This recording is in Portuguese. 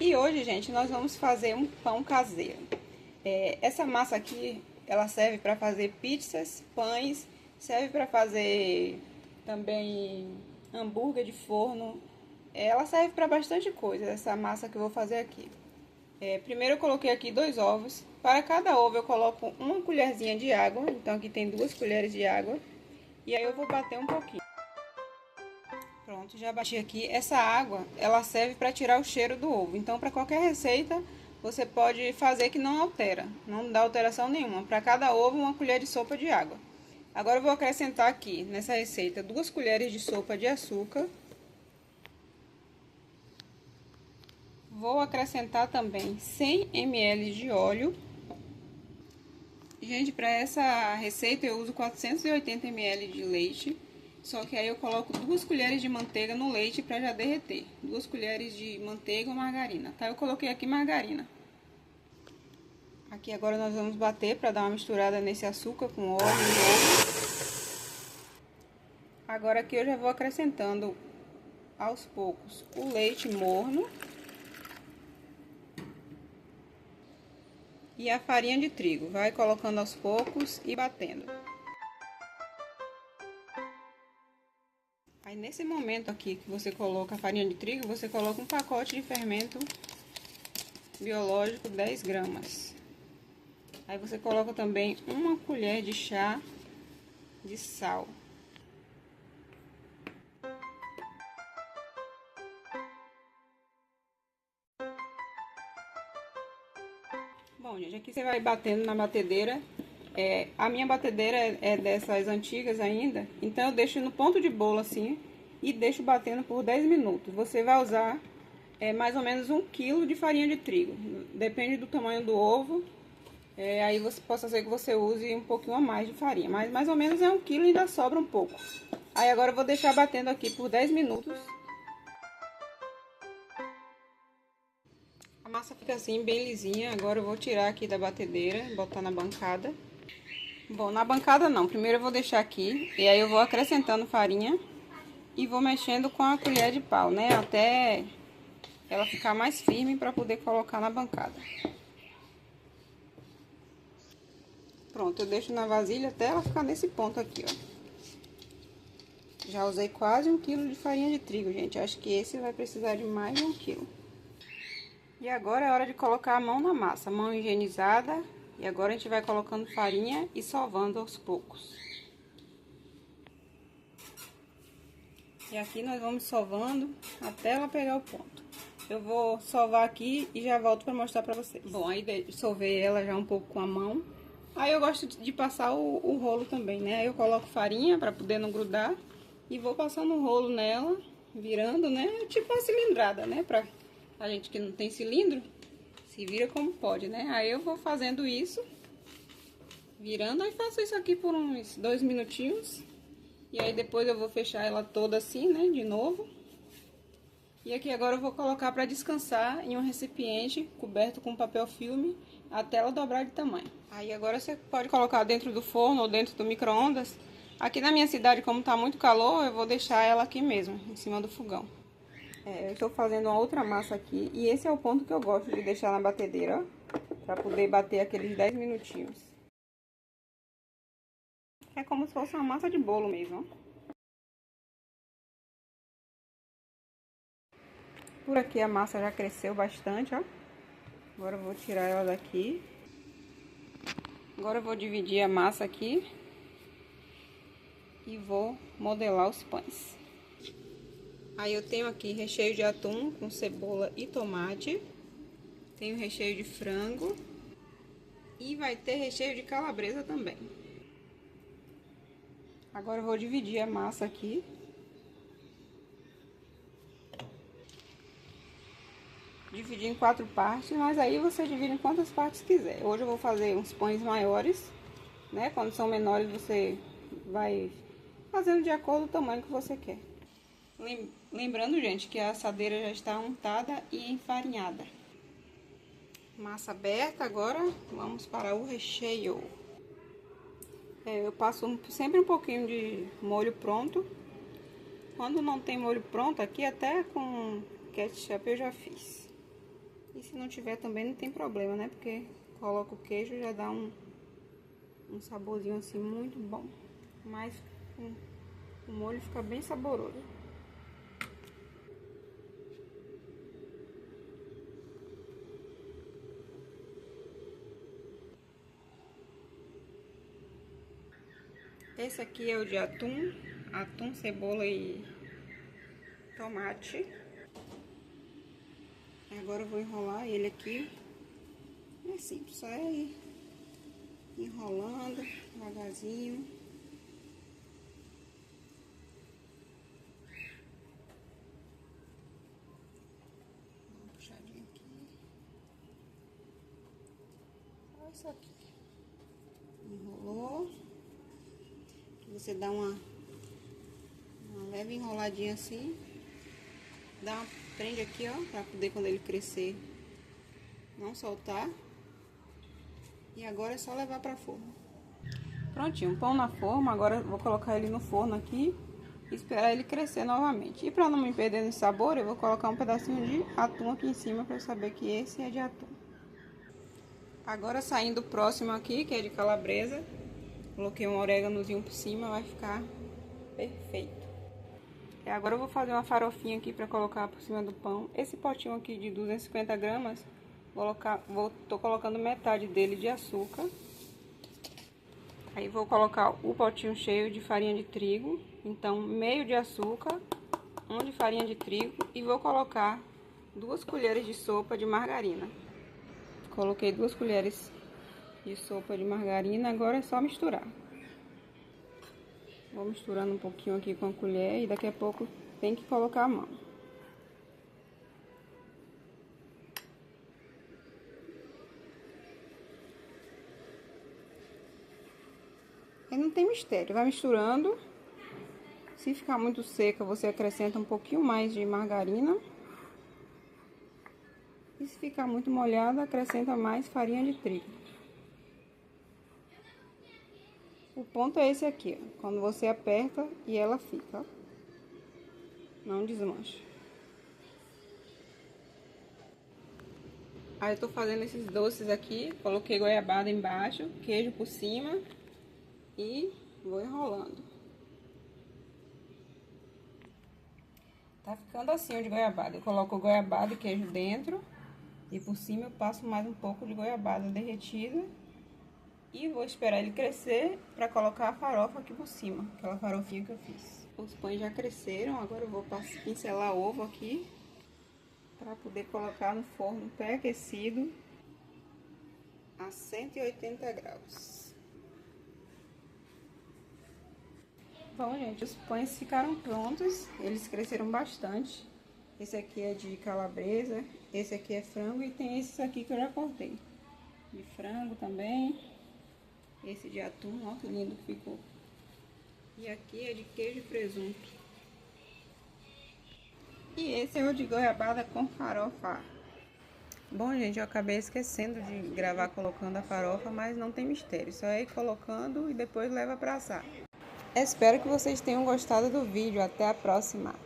E hoje, gente, nós vamos fazer um pão caseiro. Essa massa aqui, ela serve para fazer pizzas, pães, serve para fazer também hambúrguer de forno. Ela serve para bastante coisa, essa massa que eu vou fazer aqui. Primeiro eu coloquei aqui 2 ovos. Para cada ovo eu coloco uma colherzinha de água. Então aqui tem 2 colheres de água. E aí eu vou bater um pouquinho. Pronto, já bati aqui. Essa água, ela serve para tirar o cheiro do ovo. Então, para qualquer receita, você pode fazer que não altera. Não dá alteração nenhuma. Para cada ovo, uma colher de sopa de água. Agora eu vou acrescentar aqui, nessa receita, 2 colheres de sopa de açúcar. Vou acrescentar também 100 ml de óleo. Gente, para essa receita eu uso 480 ml de leite. Só que aí eu coloco 2 colheres de manteiga no leite para já derreter. 2 colheres de manteiga ou margarina, tá? Eu coloquei aqui margarina. Aqui agora nós vamos bater para dar uma misturada nesse açúcar com óleo e ovo. Agora aqui eu já vou acrescentando aos poucos o leite morno. E a farinha de trigo. Vai colocando aos poucos e batendo. Aí nesse momento aqui que você coloca a farinha de trigo, você coloca um pacote de fermento biológico 10 gramas. Aí você coloca também uma colher de chá de sal. Bom, gente, aqui você vai batendo na batedeira. A minha batedeira é dessas antigas ainda, então eu deixo no ponto de bolo assim e deixo batendo por 10 minutos. Você vai usar mais ou menos 1 kg de farinha de trigo, depende do tamanho do ovo. Aí você possa ser que você use um pouquinho a mais de farinha, mas mais ou menos é 1 kg e ainda sobra um pouco. Aí agora eu vou deixar batendo aqui por 10 minutos. A massa fica assim bem lisinha. Agora eu vou tirar aqui da batedeira e botar na bancada. Bom, na bancada não, primeiro eu vou deixar aqui, e aí eu vou acrescentando farinha e vou mexendo com a colher de pau, né, até ela ficar mais firme para poder colocar na bancada. Pronto, eu deixo na vasilha até ela ficar nesse ponto aqui, ó. Já usei quase 1 kg de farinha de trigo, gente, acho que esse vai precisar de mais de 1 kg. E agora é hora de colocar a mão na massa, mão higienizada. E agora a gente vai colocando farinha e sovando aos poucos. E aqui nós vamos sovando até ela pegar o ponto. Eu vou sovar aqui e já volto para mostrar para vocês. Bom, aí sovei ela já um pouco com a mão. Aí eu gosto de passar o rolo também, né? Aí eu coloco farinha para poder não grudar. E vou passando o rolo nela, virando, né? Tipo uma cilindrada, né? Pra a gente que não tem cilindro. Se vira como pode, né? Aí eu vou fazendo isso, virando, aí faço isso aqui por uns 2 minutinhos. E aí depois eu vou fechar ela toda assim, né, de novo. E aqui agora eu vou colocar para descansar em um recipiente coberto com papel filme até ela dobrar de tamanho. Aí agora você pode colocar dentro do forno ou dentro do micro-ondas. Aqui na minha cidade, como tá muito calor, eu vou deixar ela aqui mesmo, em cima do fogão. Eu estou fazendo uma outra massa aqui, e esse é o ponto que eu gosto de deixar na batedeira, ó, para poder bater aqueles 10 minutinhos. É como se fosse uma massa de bolo mesmo, ó. Por aqui a massa já cresceu bastante, ó. Agora eu vou tirar ela daqui. Agora eu vou dividir a massa aqui e vou modelar os pães. Aí eu tenho aqui recheio de atum com cebola e tomate. Tenho recheio de frango. E vai ter recheio de calabresa também. Agora eu vou dividir a massa aqui. Dividir em 4 partes, mas aí você divide em quantas partes quiser. Hoje eu vou fazer uns pães maiores, né? Quando são menores você vai fazendo de acordo com o tamanho que você quer. Lembrando, gente, que a assadeira já está untada e enfarinhada. Massa aberta, agora vamos para o recheio. Eu passo sempre um pouquinho de molho pronto. Quando não tem molho pronto, aqui até com ketchup eu já fiz. E se não tiver também não tem problema, né? Porque coloca o queijo e já dá um saborzinho assim muito bom. Mas o molho fica bem saboroso. Esse aqui é o de atum, cebola e tomate. Agora eu vou enrolar ele aqui. É simples, só é ir enrolando devagarzinho. Dá uma puxadinha aqui. Só isso aqui. Enrolou. Você dá uma leve enroladinha assim. Prende aqui, ó, pra poder quando ele crescer não soltar. E agora é só levar pra forma. Prontinho, pão na forma. Agora eu vou colocar ele no forno aqui e esperar ele crescer novamente. E pra não me perder no sabor, eu vou colocar um pedacinho de atum aqui em cima pra eu saber que esse é de atum. Agora saindo o próximo aqui, que é de calabresa. Coloquei um oréganozinho por cima, vai ficar perfeito. E agora eu vou fazer uma farofinha aqui pra colocar por cima do pão. Esse potinho aqui de 250 gramas, tô colocando metade dele de açúcar. Aí vou colocar o potinho cheio de farinha de trigo. Então, meio de açúcar, um de farinha de trigo. E vou colocar 2 colheres de sopa de margarina. Coloquei 2 colheres de sopa de margarina, agora é só misturar. Vou misturando um pouquinho aqui com a colher e daqui a pouco tem que colocar a mão. E não tem mistério, vai misturando. Se ficar muito seca, você acrescenta um pouquinho mais de margarina. E se ficar muito molhada, acrescenta mais farinha de trigo. O ponto é esse aqui, ó. Quando você aperta e ela fica, ó. Não desmancha. Aí eu tô fazendo esses doces aqui, coloquei goiabada embaixo, queijo por cima e vou enrolando. Tá ficando assim o de goiabada. Eu coloco goiabada e queijo dentro e por cima eu passo mais um pouco de goiabada derretida. E vou esperar ele crescer para colocar a farofa aqui por cima, aquela farofinha que eu fiz. Os pães já cresceram, agora eu vou pincelar ovo aqui para poder colocar no forno pré-aquecido a 180 graus. Bom, gente, os pães ficaram prontos, eles cresceram bastante. Esse aqui é de calabresa, esse aqui é frango e tem esses aqui que eu já cortei. De frango também. Esse de atum, ó que lindo que ficou. E aqui é de queijo e presunto. E esse é o de goiabada com farofa. Bom, gente, eu acabei esquecendo de gravar colocando a farofa, mas não tem mistério. Só é ir colocando e depois leva pra assar. Espero que vocês tenham gostado do vídeo. Até a próxima!